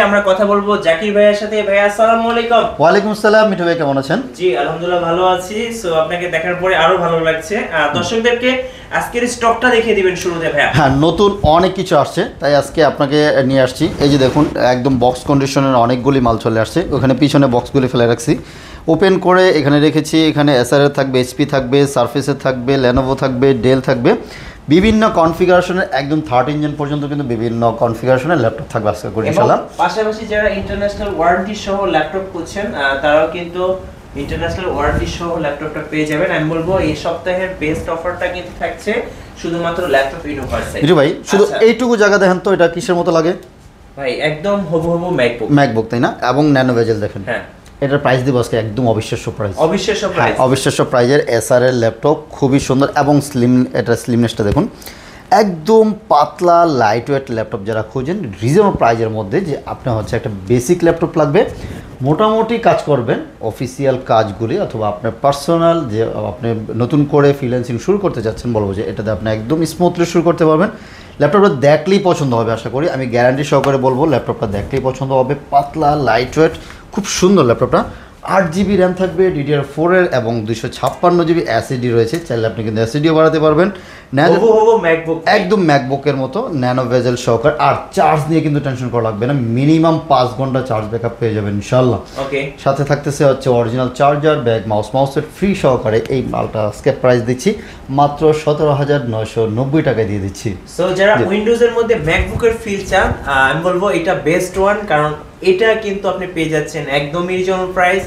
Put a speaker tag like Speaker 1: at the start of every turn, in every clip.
Speaker 1: আমরা কথা বলবো জাকির ভাইয়ের সাথে। ভাই আসসালামু আলাইকুম।
Speaker 2: ওয়ালাইকুম আসসালাম। মিঠু ভাই কেমন আছেন?
Speaker 1: জি আলহামদুলিল্লাহ ভালো আছি। সো আপনাকে দেখার পরে আরো ভালো লাগছে। দর্শকদেরকে আজকের স্টকটা দেখিয়ে দিবেন শুরুতে ভাইয়া।
Speaker 2: হ্যাঁ, নতুন অনেক কিছু আসছে, তাই আজকে আপনাকে নিয়ে আসছি। এই যে দেখুন, একদম বক্স কন্ডিশনের অনেকগুলি মাল চলে আসছে। ওখানে পিছনে বক্সগুলি ফেলে রাখছি, ওপেন করে এখানে রেখেছি। এখানে এসআরের থাকবে, এইচপি থাকবে, সারফেসের থাকবে, লেনোভো থাকবে, ডেল থাকবে, বিভিন্ন কনফিগারেশনের একদম 13 জন পর্যন্ত কিন্তু বিভিন্ন কনফিগারেশনের ল্যাপটপ থাকবে আজকে করে ইনশাআল্লাহ।
Speaker 1: পাশাপাশি যারা ইন্টারন্যাশনাল ওয়ারেন্টি সহ ল্যাপটপ খুঁজছেন তারাও কিন্তু ইন্টারন্যাশনাল ওয়ারেন্টি সহ ল্যাপটপটা পেয়ে যাবেন। আমি বলবো এই সপ্তাহের বেস্ট অফারটা কিন্তু থাকছে শুধুমাত্র ল্যাপটপ ইউনিভার্সাল।
Speaker 2: জি ভাই, শুধু এইটুকু জায়গা দেখেন তো, এটা কিসের মতো লাগে
Speaker 1: ভাই? একদম হবু
Speaker 2: ম্যাকবুক, তাই না? এবং ন্যানো বেজেল দেখেন।
Speaker 1: হ্যাঁ,
Speaker 2: এটার প্রাইস দিব আজকে একদম অবিশ্বাস্য প্রাইস।
Speaker 1: অবিশ্বাস্য
Speaker 2: প্রাইজের এসআরের ল্যাপটপ, খুবই সুন্দর এবং স্লিম। এটা স্লিমনেসটা দেখুন, একদম পাতলা লাইট ওয়েট ল্যাপটপ যারা খুঁজেন রিজনেবল প্রাইজের মধ্যে, যে আপনার হচ্ছে একটা বেসিক ল্যাপটপ লাগবে, মোটামুটি কাজ করবেন অফিসিয়াল কাজগুলি, অথবা আপনার পার্সোনাল যে আপনি নতুন করে ফ্রিল্যান্সিং শুরু করতে যাচ্ছেন, বলবো যে এটাতে আপনি একদম স্মুথলি শুরু করতে পারবেন। ল্যাপটপটা দেখলেই পছন্দ হবে, আশা করি। আমি গ্যারান্টি সহকারে বলবো ল্যাপটপটা দেখলেই পছন্দ হবে। পাতলা লাইট ওয়েট, খুব সুন্দর ল্যাপটপটা। 8GB র্যাম থাকবে DDR4 এর, এবং 256GB এসএসডি রয়েছে। চাইলে আপনি কিন্তু এসএসডিও বাড়াতে পারবেন। একদম ম্যাকবুকের মতো ন্যানো বেজেল সহকার। আর চার্জ নিয়ে কিন্তু টেনশন করা লাগবে না, মিনিমাম 5 ঘন্টা চার্জ ব্যাকআপ পেয়ে যাবেন ইনশাআল্লাহ।
Speaker 1: ওকে,
Speaker 2: সাথে থাকতেছে হচ্ছে অরিজিনাল চার্জার, ব্যাগ, মাউসের ফ্রি সহকারে। এই মালটা আজকে প্রাইস দিচ্ছি মাত্র 17,990 টাকায় দিয়ে দিচ্ছি।
Speaker 1: সো যারা উইন্ডোজের মধ্যে ম্যাকবুকের ফিল চান, আমি বলবো এটা বেস্ট ওয়ান, কারণ এটা কিন্তু আপনি পেয়ে যাচ্ছেন একদমই রিজনেবল প্রাইস,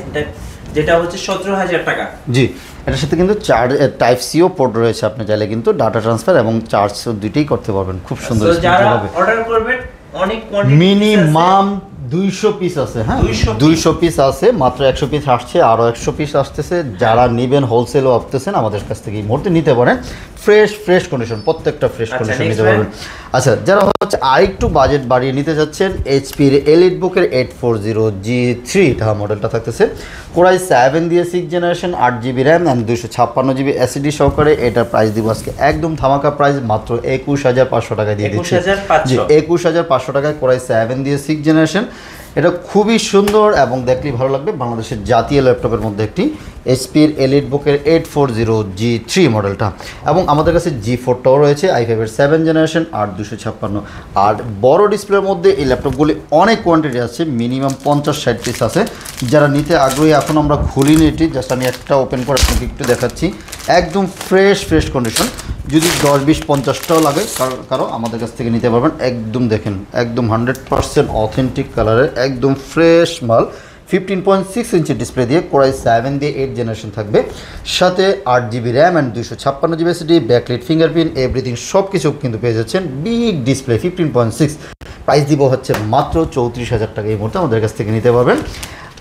Speaker 1: যেটা হচ্ছে 17,000 টাকা।
Speaker 2: জি, এটার সাথে কিন্তু চার্জ টাইপ সিও পোর্ট রয়েছে, আপনি চাইলে কিন্তু ডাটা ট্রান্সফার এবং চার্জ দুইটাই করতে পারবেন। খুব সুন্দর।
Speaker 1: যারা অর্ডার করবেন, অনেক
Speaker 2: মিনিমাম 200 পিস আছে। হ্যাঁ, 200 পিস আছে, মাত্র 100 পিস আসছে, আরও 100 পিস আসতেছে। যারা নেবেন হোলসেলও আসতেছেন, আমাদের কাছ থেকে এই মুহূর্তে নিতে পারেন। ফ্রেশ কন্ডিশন, প্রত্যেকটা ফ্রেশ কন্ডিশন নিতে পারবেন। আচ্ছা, যারা হচ্ছে আরেকটু বাজেট বাড়িয়ে নিতে যাচ্ছেন, এইচপির এলিট বুকের 840G3 এটা মডেলটা থাকতেছে। কোরাই 7 দিয়ে 6 generation, 8GB RAM and 256GB SSD সহকারে। এটার প্রাইস দিব আজকে একদম ধামাকা প্রাইস, মাত্র 21,500 টাকায় দিয়ে দিচ্ছি। 21,500 টাকায় কোরাই 7 দিয়ে 6 জেনারেশন। এটা খুবই সুন্দর এবং দেখলেই ভালো লাগবে। বাংলাদেশের জাতীয় ল্যাপটপের মধ্যে একটি, এইচপির এলিট বুকের 840G3 মডেলটা। এবং আমাদের কাছে G4টাও রয়েছে, i5-এর 7 জেনারেশন, 8/256। আর বড় ডিসপ্লের মধ্যে এই ল্যাপটপগুলি অনেক কোয়ান্টিটি আছে, মিনিমাম 50-60 পিস আছে। যারা নিতে আগ্রহী, এখন আমরা খুলিনি এটি, জাস্ট আমি একটা ওপেন করে আপনাকে একটু দেখাচ্ছি। একদম ফ্রেশ কন্ডিশন। যদি 10-20-50টাও লাগে কারো, আমাদের কাছ থেকে নিতে পারবেন। একদম দেখেন, একদম 100% অথেন্টিক কালারের একদম ফ্রেশ মাল। 15.6 ইঞ্চি ডিসপ্লে দিয়ে, কোরাই 7 দিয়ে 8 জেনারেশন থাকবে। সাথে 8GB RAM and 256GB SSD, backlight, fingerprint, everything সব কিছু কিন্তু পেয়ে যাচ্ছেন। Big display 15.6। প্রাইস দিব হচ্ছে মাত্র 34,000 টাকা। এই মুহূর্তে আমাদের কাছ থেকে নিতে পারবেন।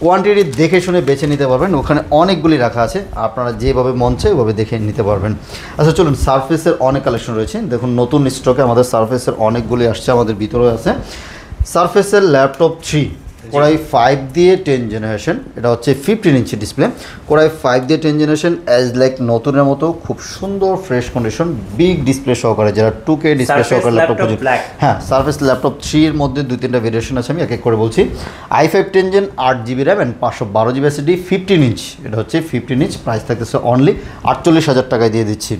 Speaker 2: কোয়ান্টিটি দেখে শুনে বেছে নিতে পারবেন, ওখানে অনেকগুলি রাখা আছে, আপনারা যেভাবে মন চায় ওইভাবে দেখে নিতে পারবেন। আচ্ছা চলুন, সারফেসের অনেক কালেকশন রয়েছে। দেখুন, নতুন স্টকে আমাদের সারফেসের অনেকগুলি আসছে, আমাদের ভিতরে আছে সারফেসের ল্যাপটপ 3 কোরাই 5 দিয়ে 10 জেনারেশন। এটা হচ্ছে 15 ইঞ্চি ডিসপ্লে, কোরাই 5 দিয়ে 10 জেনারেশন, অ্যাজ লাইক নতুনের মতো, খুব সুন্দর ফ্রেশ কন্ডিশন, বিগ ডিসপ্লে সহকারে। যারা 2K ডিসপ্লে সহকারে ল্যাপটপ খুঁজেন, হ্যাঁ, সারফেস ল্যাপটপ 3 এর মধ্যে 2-3টা ভেরিয়েশন আছে, আমি এক এক করে বলছি। i5 10 gen, 8GB RAM and 512GB SSD, 15 inch. এটা হচ্ছে 15 ইঞ্চ, প্রাইস থাকতেছে অনলি 48,000 টাকায় দিয়ে দিচ্ছি।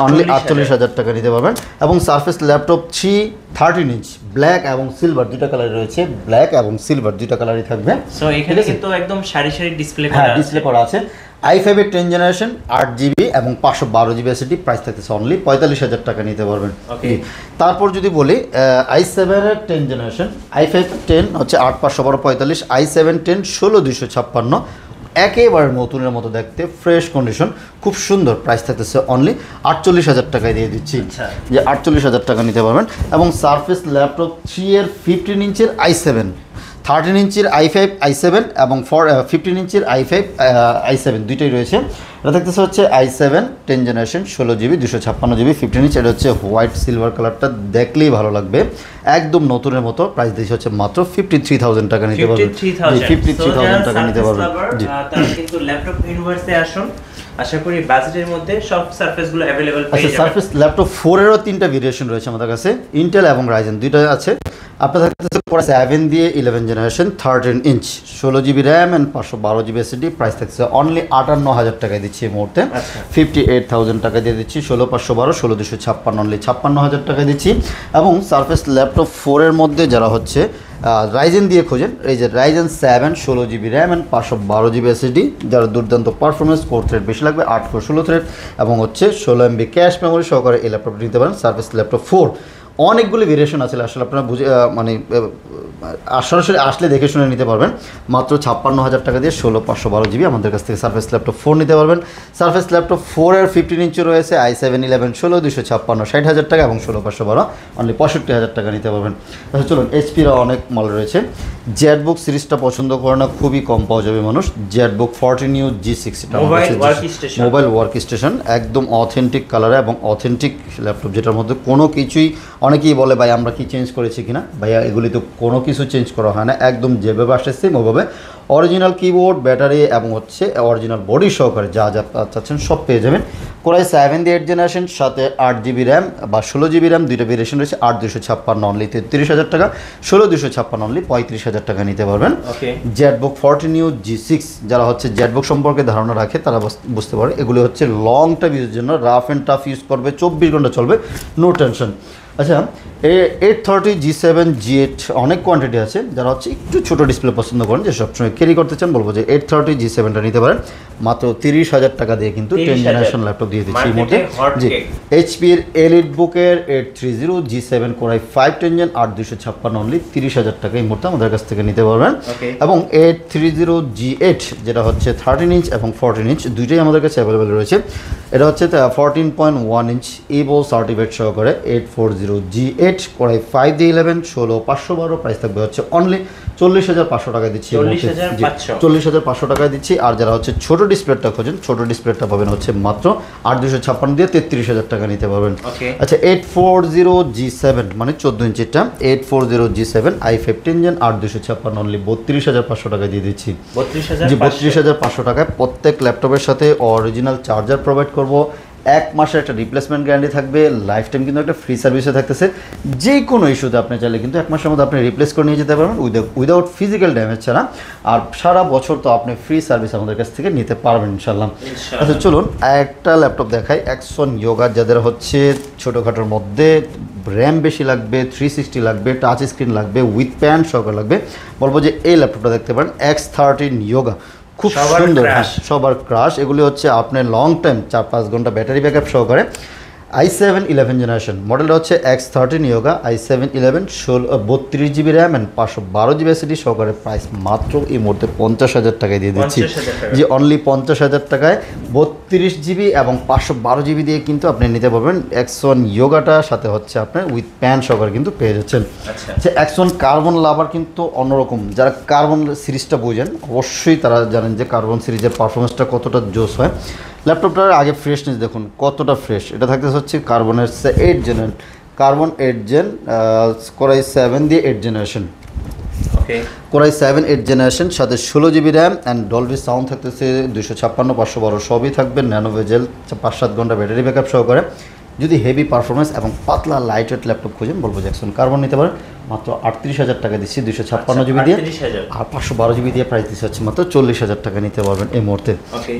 Speaker 2: অনলি 48,000 টাকা নিতে পারবেন। এবং সারফেস ল্যাপটপ 3 13 ইঞ্চ, ব্ল্যাক এবং সিলভার দুইটা কালার রয়েছে, ব্ল্যাক এবং সিলভার দুইটা কালারই থাকবে।
Speaker 1: সো এখানে কিন্তু একদম সারি ডিসপ্লে করা,
Speaker 2: হ্যাঁ, ডিসপ্লে করা আছে। i5-এর 10 জেনারেশন, 8GB এবং 512GB এসএসডি, প্রাইস থাকতেছে অনলি 45,000 টাকা নিতে পারবেন। তারপর যদি বলি i7-এর 10 জেনারেশন, i5 10 হচ্ছে 8/512, i7 10 16/256, একেবারে নতুনের মতো দেখতে, ফ্রেশ কন্ডিশন, খুব সুন্দর। প্রাইস থাকতেছে অনলি 48,000 টাকায় দিয়ে দিচ্ছি, যে 48,000 টাকা নিতে পারবেন। এবং সারফেস ল্যাপটপ 3 এর 15 ইঞ্চের i7, 13 ইঞ্চির i5 i7 এবং 15 ইঞ্চির i5 i7 দুইটাই রয়েছে। এটা থাকতেছে হচ্ছে i7 10 generation 16GB 256GB 15 inch. এটা হচ্ছে হোয়াইট সিলভার কালারটা, দেখলেই ভালো লাগবে, একদম নতুনের মতো। প্রাইস দিয়েছে হচ্ছে মাত্র 53,000 টাকা নিতে পারবেন।
Speaker 1: 53,000 টাকা নিতে পারবেন। তারা কিন্তু ল্যাপটপ ইউনিভার্সে আসুন, আশা করি বাজেটের মধ্যে সব সারফেসগুলো अवेलेबल পেয়ে যাবেন।
Speaker 2: সারফেস ল্যাপটপ 4 এরও 3টা ভেরিয়েশন রয়েছে আমাদের কাছে, ইন্টেল এবং রাইজেন দুইটা আছে। আপনার থাকতেছে Core i7 দিয়ে 11 generation 13 inch 16GB RAM and 512GB SSD. Price থাকছে অনলি 58,000 টাকায় দিচ্ছি এই মুহূর্তে। 58,000 টাকা দিয়ে দিচ্ছি। 16512 16256 অনলি 56,000 টাকায় দিচ্ছি। এবং সারফেস ল্যাপটপ 4 এর মধ্যে যারা হচ্ছে রাইজেন দিয়ে খোঁজেন, এই যে Ryzen 7 16GB RAM and 512GB SSD, যারা দুর্দান্ত পারফরমেন্স, কোর থ্রেড বেশি লাগবে 8 কোর 16 থ্রেড এবং হচ্ছে 16MB ক্যাশ মেমোরি সহকারে এই ল্যাপটপটি নিতে পারেন। সারফেস ল্যাপটপ 4 অনেকগুলি ভেরিয়েশন আছে, আসলে আপনারা বুঝে মানে সরাসরি আসলে দেখে শুনে নিতে পারবেন। মাত্র 56,000 টাকা দিয়ে 16512GB আমাদের কাছ থেকে সারফেস ল্যাপটপ 4 নিতে পারবেন। সারফেস ল্যাপটপ 4 এর 15 ইঞ্চি রয়েছে i7 11 16 256 60,000 টাকা এবং 16512 অনলি 65,000 টাকা নিতে পারবেন। আচ্ছা চলুন, এইচপির অনেক মাল রয়েছে। জেটবুক সিরিজটা পছন্দ করে না, খুবই কম পাওয়া যাবে মানুষ। Jetbook 14U G6 mobile work station, একদম অথেন্টিক কালারে এবং অথেন্টিক ল্যাপটপ, যেটার মধ্যে কোনো কিছুই, অনেকেই বলে ভাই আমরা কি চেঞ্জ করেছি কিনা, ভাইয়া এগুলি তো কোনো কিছু চেঞ্জ করা হয় না, একদম যেভাবে আসছে ওভাবে। অরিজিনাল কিবোর্ড, ব্যাটারি এবং হচ্ছে অরিজিনাল বডি সহকারে যা যা চাচ্ছেন সব পেয়ে যাবেন। Core i7 দিয়ে 8 জেনারেশন, সাথে 8GB র্যাম বা 16GB র্যাম, দুইটা ভেরিয়েশন রয়েছে। 8256 অনলি 33,000 টাকা, 16256 অনলি 35,000 টাকা নিতে পারবেন। জেটবুক 14U G6, যারা হচ্ছে জেটবুক সম্পর্কে ধারণা রাখে তারা বুঝতে পারে এগুলি হচ্ছে লং টাইম ইউজের জন্য, রাফ অ্যান্ড টাফ ইউজ করবে, 24 ঘন্টা চলবে, নো টেনশন। আচ্ছা, 830 G7 G8 অনেক কোয়ান্টিটি আছে, যারা হচ্ছে একটু ছোটো ডিসপ্লে পছন্দ করেন, যে সবসময় ক্যারি করতে চান, বলবো যে 830 G7টা নিতে পারেন মাত্র 30,000 টাকা দিয়ে, কিন্তু 10 জেনারেশন ল্যাপটপ দিয়ে দিচ্ছি এই মুহূর্তে। জি, এইচপির এলিট বুকের 830 G7 Core i5 10 Gen 8256 only 30,000 টাকা এই মুহূর্তে আমাদের কাছ থেকে নিতে পারবেন। এবং 830 G8 যেটা হচ্ছে 13 ইঞ্চ এবং 14 ইঞ্চ দুইটাই আমাদের কাছে অ্যাভেলেবেল রয়েছে। এটা হচ্ছে 14.1 ইঞ্চ ইভো সার্টিফিকেট সহকারে 840 G8 Core i5 দিয়ে 11 16512, প্রাইস থাকবে হচ্ছে অনলি 40,500 টাকা দিচ্ছি, 40,500 টাকায় দিচ্ছি। আর যারা হচ্ছে ছোট ডিসপ্লেটা খোঁজেন, ছোট ডিসপ্লেটা পাবেন হচ্ছে মাত্র 8256 দিয়ে 33,000 টাকা নিতে পারবেন। আচ্ছা, 840 G7 মানে 14 ইঞ্চিটা 840 G7 i5 10 Gen 8256 অনলি 32,500 টাকা দিয়ে দিচ্ছি। 32,500 টাকায় প্রত্যেক ল্যাপটপের সাথে অরিজিনাল চার্জার প্রোভাইড করবো, 1 মাসের একটা রিপ্লেসমেন্ট গ্যারান্টি থাকবে, লাইফ টাইম কিন্তু একটা ফ্রি সার্ভিসে থাকতেছে। যে কোনো ইস্যুতে আপনি চাইলে কিন্তু 1 মাসের মধ্যে আপনি রিপ্লেস করে নিয়ে যেতে পারবেন উইদাউট ফিজিক্যাল ড্যামেজ ছাড়া। আর সারা বছর তো আপনি ফ্রি সার্ভিস আমাদের কাছ থেকে নিতে পারবেন ইনশাল্লাহ। আচ্ছা চলুন একটা ল্যাপটপ দেখাই, অ্যাক্সন ইয়োগা, যাদের হচ্ছে ছোটোখাটোর মধ্যে র্যাম বেশি লাগবে, 360 লাগবে, টাচ স্ক্রিন লাগবে, উইথ প্যান সহকারে লাগবে, বলবো যে এই ল্যাপটপটা দেখতে পারেন। X13 ইয়োগা খুব সুন্দর, সবার ক্রাশ। এগুলি হচ্ছে আপনার লং টাইম 4-5 ঘন্টা ব্যাটারি ব্যাকআপ সহকারে। i7 11 জেনারেশন মডেলটা হচ্ছে X13 yoga i7 11 32GB RAM and 512GB SSD সহকারে। প্রাইস মাত্র এই মুহূর্তে 50,000 টাকায় দিয়ে দিচ্ছি, যে অনলি 50,000 টাকায় 32GB এবং 512GB দিয়ে কিন্তু আপনি নিতে পারবেন X1 ইয়োগাটা, সাথে হচ্ছে আপনার উইথ প্যান সহকারে কিন্তু পেয়ে যাচ্ছেন। আচ্ছা, X1 কার্বন লাভার কিন্তু অন্যরকম, যারা কার্বন সিরিজটা বুঝেন অবশ্যই তারা জানেন যে কার্বন সিরিজের পারফরমেন্সটা কতটা জোস হয়। ল্যাপটপটার আগে ফ্রেশনেস দেখুন কতটা ফ্রেশ। এটা থাকতে হচ্ছে কার্বনের 8 generation, carbon 8 gen, Core i7 দিয়ে 8 জেনারেশন, Core i7 8 জেনারেশন, সাথে 16GB RAM and Dolby sound থাকতেছে, 256 512 সবই থাকবে, ন্যানো ভেজেল, 5-7 ঘন্টা ব্যাটারি ব্যাকআপ সহকারে। যদি হেভি পারফরমেন্স এবং পাতলা লাইট ওয়েট ল্যাপটপ খুঁজেন, বলবো জ্যাকসন কার্বন নিতে পারেন। মাত্র 38,000 টাকা দিচ্ছি 256GB দিয়ে, আর 512GB দিয়ে প্রাইস দিচ্ছে হচ্ছে মাত্র 40,000 টাকা নিতে পারবেন এই মুহূর্তে।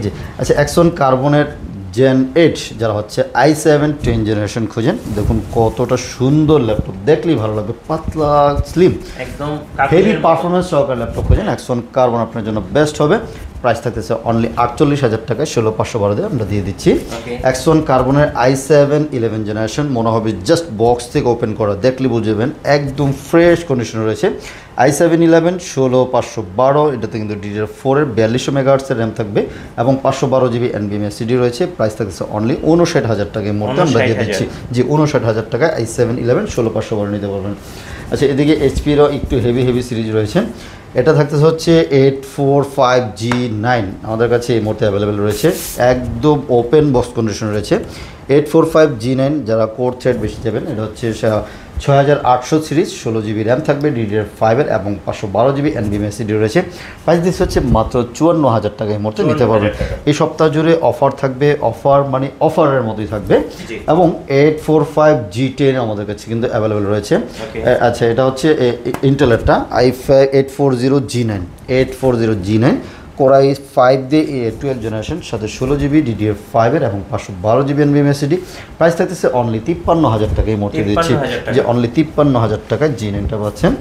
Speaker 2: জি, আচ্ছা, X1 কার্বনের Gen 8 যারা হচ্ছে i7 10 জেনারেশন খুঁজেন, দেখুন কতটা সুন্দর ল্যাপটপ, দেখলেই ভালো লাগবে, পাতলা স্লিম একদম হেভি পারফরমেন্স সহকারে ল্যাপটপ খুঁজেন, X1 কার্বন আপনার জন্য বেস্ট হবে। প্রাইস থাকতেছে অনলি 48,000 টাকায়, 16,512 দিয়ে আমরা দিয়ে দিচ্ছি। X1 কার্বনের i7 11 জেনারেশন মনে হবে জাস্ট বক্স থেকে ওপেন করা, দেখলে বুঝবেন একদম ফ্রেশ কন্ডিশনে রয়েছে। i7 11 16,512, এটাতে কিন্তু DDR4 এর 4200 MHz র্যাম থাকবে এবং 512GB NVMe SSD রয়েছে। প্রাইস থাকতেছে অনলি 59,000 টাকায় মধ্যে আমরা দিয়ে দিচ্ছি, যে 59,000 টাকায় i7 11 16,512 নিতে পারবেন। আচ্ছা, এদিকে এইচপিরও একটু হেভি সিরিজ রয়েছে। এটা থাকতেছে হচ্ছে 845G9 আমাদের কাছে এই মুহূর্তে অ্যাভেলেবেল রয়েছে, একদম ওপেন বক্স কন্ডিশন রয়েছে। 845G9 যারা কোর থ্রেড বেশি যাবেন, এটা হচ্ছে 6800 সিরিজ, 16GB র্যাম থাকবে, DDR5 এবং 512GB NVMe রয়েছে। প্রাইস দিচ্ছে হচ্ছে মাত্র 54,000 টাকা এই মুহূর্তে নিতে পারবেন। এই সপ্তাহ জুড়ে অফার থাকবে, অফার মানে অফারের মতোই থাকবে। এবং 845G10 আমাদের কাছে কিন্তু অ্যাভেলেবেল রয়েছে। আচ্ছা, এটা হচ্ছে ইন্টেলেরটা i5 840G9 কোরাই 5 দিয়ে 12 জেনারেশন, সাথে 16GB DDR5 এবং 512GB NVMe। প্রাইস থাকতেছে অনলি 53,000 টাকা এই মুহূর্তে দিচ্ছি, যে অনলি 53,000 টাকায় G9টা পাচ্ছেন।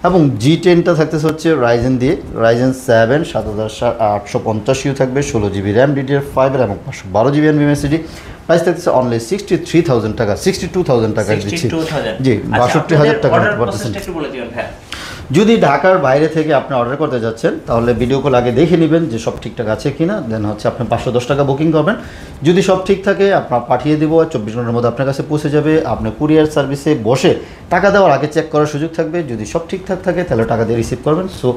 Speaker 2: এবং G10টা থাকতেছে হচ্ছে রাইজেন 7 7850U থাকবে, 16GB র্যাম, DDR5 এবং 512GB NVMe। প্রাইস থাকতেছে অনলি 63,000 টাকা, 62,000 টাকা দিচ্ছি। জি, 62,000 টাকা নিতে পারতেছেন। যদি ঢাকার বাইরে থেকে আপনি অর্ডার করতে যাচ্ছেন, তাহলে ভিডিও কল আগে দেখে নেবেন যে সব ঠিকঠাক আছে কিনা, দেন হচ্ছে আপনি 510 টাকা বুকিং করবেন। যদি সব ঠিক থাকে আপনার পাঠিয়ে দেবো, 24 ঘন্টার মধ্যে আপনার কাছে পৌঁছে যাবে। আপনি কুরিয়ার সার্ভিসে বসে টাকা দেওয়ার আগে চেক করার সুযোগ থাকবে, যদি সব ঠিকঠাক থাকে তাহলে টাকা দিয়ে রিসিভ করবেন। সো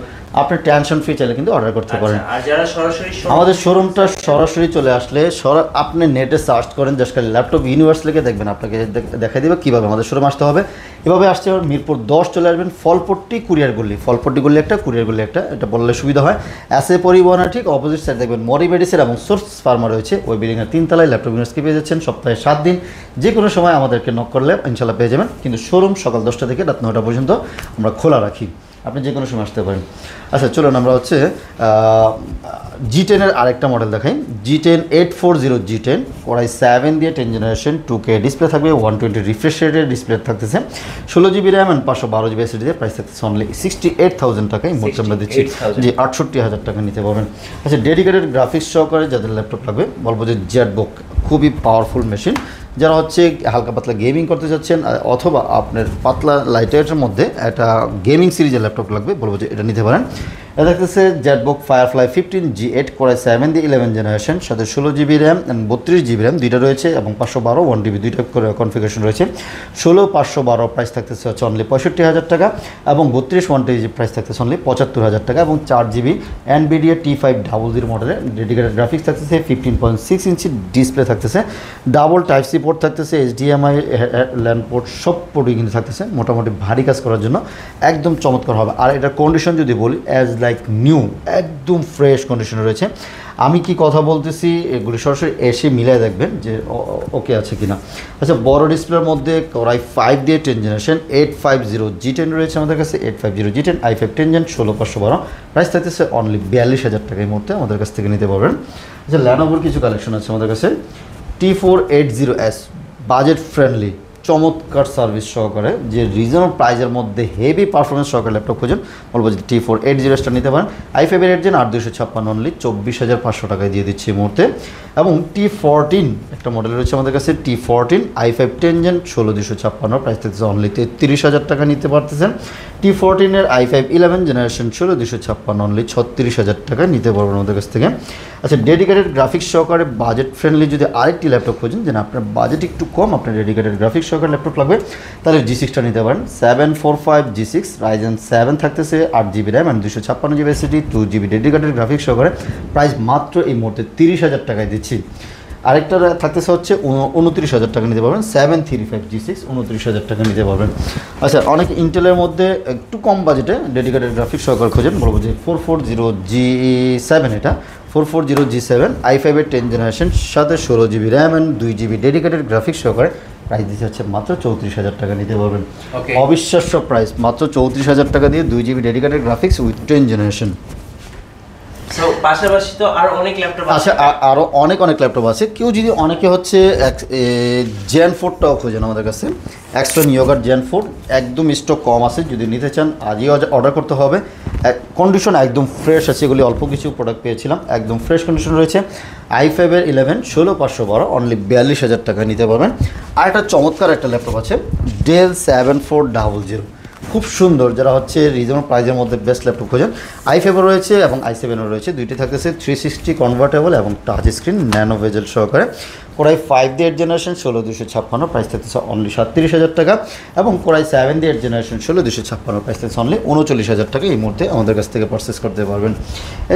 Speaker 2: আপনি টেনশন ফ্রি চাইলে কিন্তু অর্ডার করতে পারেন।
Speaker 1: আর যারা সরাসরি
Speaker 2: আমাদের শোরুমটা সরাসরি চলে আসলে, আপনি নেটে সার্চ করেন জাস্ট খালি ল্যাপটপ ইউনিভার্স লিখে দেখবেন, আপনাকে দেখা দিবে কীভাবে আমাদের শোরুম আসতে হবে। এভাবে আসতে হবে, মিরপুর 10 চলে আসবেন, ফলপট্টি কুরিয়ার গলি, ফলপট্টি গলি একটা, কুরিয়ার গলি একটা, এটা বললে সুবিধা হয়। এসএ পরিবহনের ঠিক অপোজিট সাইড দেখবেন মরি মেডিসিন এবং সোর্স ফার্মা রয়েছে, ওই বিল্ডিংয়ের 3 তলায় ল্যাপটপ ইউনিভার্সকে পেয়ে যাচ্ছেন। সপ্তাহে 7 দিন যে কোনো সময় আমাদেরকে নক করলে ইনশাল্লাহ পেয়ে যাবেন। কিন্তু শোরুম সকাল 10টা থেকে রাত 9টা পর্যন্ত আমরা খোলা রাখি, আপনি যে কোনো সময় আসতে পারেন। আচ্ছা, চলুন আমরা হচ্ছে G10-এর আরেকটা মডেল দেখাই। G10 840G10 কোরাই 7 দিয়ে 10 জেনারেশন, 2K ডিসপ্লে থাকবে, 120 রিফ্রেশ রেটের ডিসপ্লে থাকতেছে, 16GB র্যাম এবং 512GB SSD দিয়ে। প্রাইস থাকতেছে অনলি 68,000 টাকায় মোট আমরা দিচ্ছি, যে 68,000 টাকা নিতে পারবেন। আচ্ছা, ডেডিকেটেড গ্রাফিক্স সহকারে যাদের ল্যাপটপ লাগবে, বলবো যে জেটবুক খুবই পাওয়ারফুল মেশিন। যারা হচ্ছে হালকা পাতলা গেমিং করতে যাচ্ছেন, অথবা আপনার পাতলা লাইটারের মধ্যে একটা গেমিং সিরিজের ল্যাপটপ লাগবে, বলবো যে এটা নিতে পারেন। এটা দেখতেছে জেটবুক ফায়ারফ্লাই 15G8 কোরাই 7 দিয়ে 11 জেনারেশন, সাথে 16GB র্যাম এবং 32GB র্যাম দুইটা রয়েছে, এবং 512 1TB দুইটা করে কনফিগারেশন রয়েছে। 16 512 প্রাইস থাকতেছে হচ্ছে অনলি 65,000 টাকা, এবং 32 1TB প্রাইস থাকতেছে অনলি 75,000 টাকা, এবং 4GB NVIDIA T500 মডেলের ডেডিকেটেড গ্রাফিক্স থাকতেছে, 15.6 ইঞ্চি ডিসপ্লে থাকতেছে, ডাবল টাইপ সি পোর্ট থাকতেছে, HDMI ল্যান্ড পোর্ট সব পোর্টই কিন্তু থাকতেছে, মোটামুটি ভারী কাজ করার জন্য একদম চমৎকার হবে। আর এটার কন্ডিশন যদি বলি, অ্যাজ লাইক নিউ, একদম ফ্রেশ কন্ডিশনে রয়েছে। আমি কি কথা বলতেছি এগুলি সরাসরি এসে মিলাই দেখবেন যে ওকে আছে কিনা। আচ্ছা, বড় ডিসপ্লের মধ্যে কোরাই 5 দিয়ে 10 জেনারেশন 850G10 রয়েছে আমাদের কাছে, 850G10 i5 10 জেন, 16 প্রাইস থাকতেছে অনলি 42,000 টাকা এই মুহূর্তে আমাদের কাছ থেকে নিতে পারবেন। আচ্ছা, ল্যানোভোর কিছু কালেকশন আছে আমাদের কাছে। T480S বাজেট ফ্রেন্ডলি, চমৎকার সার্ভিস সহকারে, যে রিজনেবল প্রাইজের মধ্যে হেভি পারফরমেন্স সহকারে ল্যাপটপ খুঁজেন, বলবো যে T480টা নিতে পারেন। i5 8 জেন 8256 অনলি 24,500 টাকায় দিয়ে দিচ্ছি এই মুহূর্তে। এবং T14 একটা মডেল রয়েছে আমাদের কাছে, T14 i5 10 জেন 16256, প্রাইস থাকছে অনলি 33,000 টাকা নিতে পারতেছেন। T14-এর i5 11 জেনারেশন 16256 অনলি 36,000 টাকা নিতে পারবেন আমাদের কাছ থেকে। আচ্ছা, ডেডিকেটেড গ্রাফিক্স সহকারে বাজেট ফ্রেন্ডলি যদি আরেকটি ল্যাপটপ খোঁজেন, যেন আপনার বাজেট একটু কম, আপনার ডেডিকেটেড গ্রাফিক্স সহকারে ল্যাপটপ লাগবে, তাহলে G6টা নিতে পারেন। 745G6 রাইজেন 7 থাকতেছে, 8GB র্যাম এবং 256GB SSD, 2GB dedicated graphics সহকারে, প্রাইস মাত্র এই মুহূর্তে 30,000 টাকায় দিচ্ছি। আরেকটা থাকতেছে হচ্ছে 29,000 টাকা নিতে পারবেন, 735G6 29,000 টাকা নিতে পারবেন। আচ্ছা, অনেক ইন্টেলের মধ্যে একটু কম বাজেটে ডেডিকেটেড গ্রাফিক্স সহকারে খোঁজেন, বলবো যে 440G7, এটা 440G7 i5 10 জেনারেশন, সাথে 16GB র্যাম এবং 2GB ডেডিকেটেড গ্রাফিক্স সহকারে, প্রাইস দিচ্ছে হচ্ছে মাত্র 34,000 টাকা নিতে পারবেন। অবিশ্বাস্য প্রাইস, মাত্র 34,000 টাকা দিয়ে 2GB dedicated graphics with 10 generation.
Speaker 1: পাশাপাশি তো আরো অনেক ল্যাপটপ আছে।
Speaker 2: আচ্ছা, আরো অনেক ল্যাপটপ আছে। কেউ যদি অনেকে হচ্ছে Gen 4টাও খোঁজেন আমাদের কাছে, এক্সট্রা ইয়োগার Gen 4 একদম স্টক কম আছে, যদি নিতে চান আজই অর্ডার করতে হবে। কন্ডিশন একদম ফ্রেশ আছে, এগুলি অল্প কিছু প্রোডাক্ট পেয়েছিলাম, একদম ফ্রেশ কন্ডিশন রয়েছে। i5 11 16512 অনলি 42,000 টাকা নিতে পারবেন। আর একটা চমৎকার একটা ল্যাপটপ আছে, Dell 7400, খুব সুন্দর। যারা হচ্ছে রিজনেবল প্রাইজের মধ্যে বেস্ট ল্যাপটপ খোঁজেন, i5 রয়েছে এবং i7 রয়েছে, দুইটি থাকতেছে 360 কনভার্টেবল এবং টাচ স্ক্রিন ন্যানো ভেজেল সহকারে। কোরাই 5 দিয়ে 8 জেনারেশন 16256 প্রাইস থাকতেছে অনলি 37,000 টাকা, এবং কোরাই 7 দিয়ে 8 জেনারেশন 16256 প্রাইস থাকতেছে অনলি 39,000 টাকা। এই মুহূর্তে আমাদের কাছ থেকে পারচেস করতে পারবেন।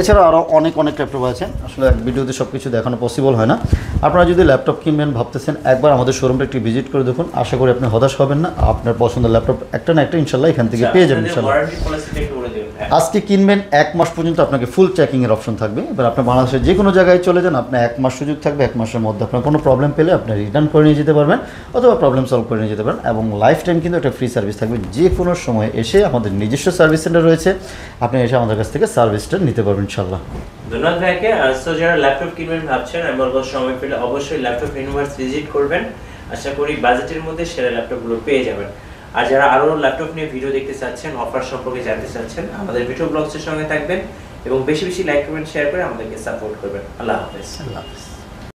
Speaker 2: এছাড়া আরও অনেক ল্যাপটপ আছে, আসলে এক ভিডিওতে সব কিছু দেখানো পসিবল হয় না। আপনারা যদি ল্যাপটপ কিনবেন ভাবতেছেন, একবার আমাদের শোরুমটা একটু ভিজিট করে দেখুন, আশা করি আপনি হতাশ হবেন না। আপনার পছন্দের ল্যাপটপ একটা না একটা ইনশাল্লাহ এখান থেকে পেয়ে যাবেন ইনশাল্লাহ। আজকে কিনবেন 1 মাস পর্যন্ত আপনাকে ফুল চেকিংয়ের অপশন থাকবে। এবার আপনি বাংলাদেশের যে কোনো জায়গায় চলে যান, আপনার 1 মাস সুযোগ থাকবে। 1 মাসের মধ্যে আপনার কোনো প্রবলেম পেলে আপনি রিটার্ন করে নিয়ে যেতে পারবেন, অথবা প্রবলেম সলভ করে নিয়ে যেতে পারেন, এবং লাইফ টাইম কিন্তু একটা ফ্রি সার্ভিস থাকবে। যে কোনো সময় এসে আমাদের নিজস্ব সার্ভিস সেন্টার রয়েছে, আপনি এসে আমাদের কাছ থেকে সার্ভিসটা নিতে পারবেন ইনশাল্লাহ।
Speaker 1: ধন্যবাদ ভাইকে। সো যারা ল্যাপটপ কিনবেন ভাবছেন, আমি বলবো সময় পেলে অবশ্যই ল্যাপটপ ইউনিভার্স ভিজিট করবেন। আশা করি বাজেটের মধ্যে সেরা ল্যাপটপগুলো পেয়ে যাবেন। আর যারা আরও ল্যাপটপ নিয়ে ভিডিও দেখতে চাচ্ছেন, অফার সম্পর্কে জানতে চাচ্ছেন, আমাদের ভিডিও ব্লগসের সঙ্গে থাকবেন এবং বেশি বেশি লাইক করবেন, শেয়ার করে আমাদেরকে সাপোর্ট করবেন। আল্লাহ হাফেজ।
Speaker 2: আল্লাহ হাফেজ।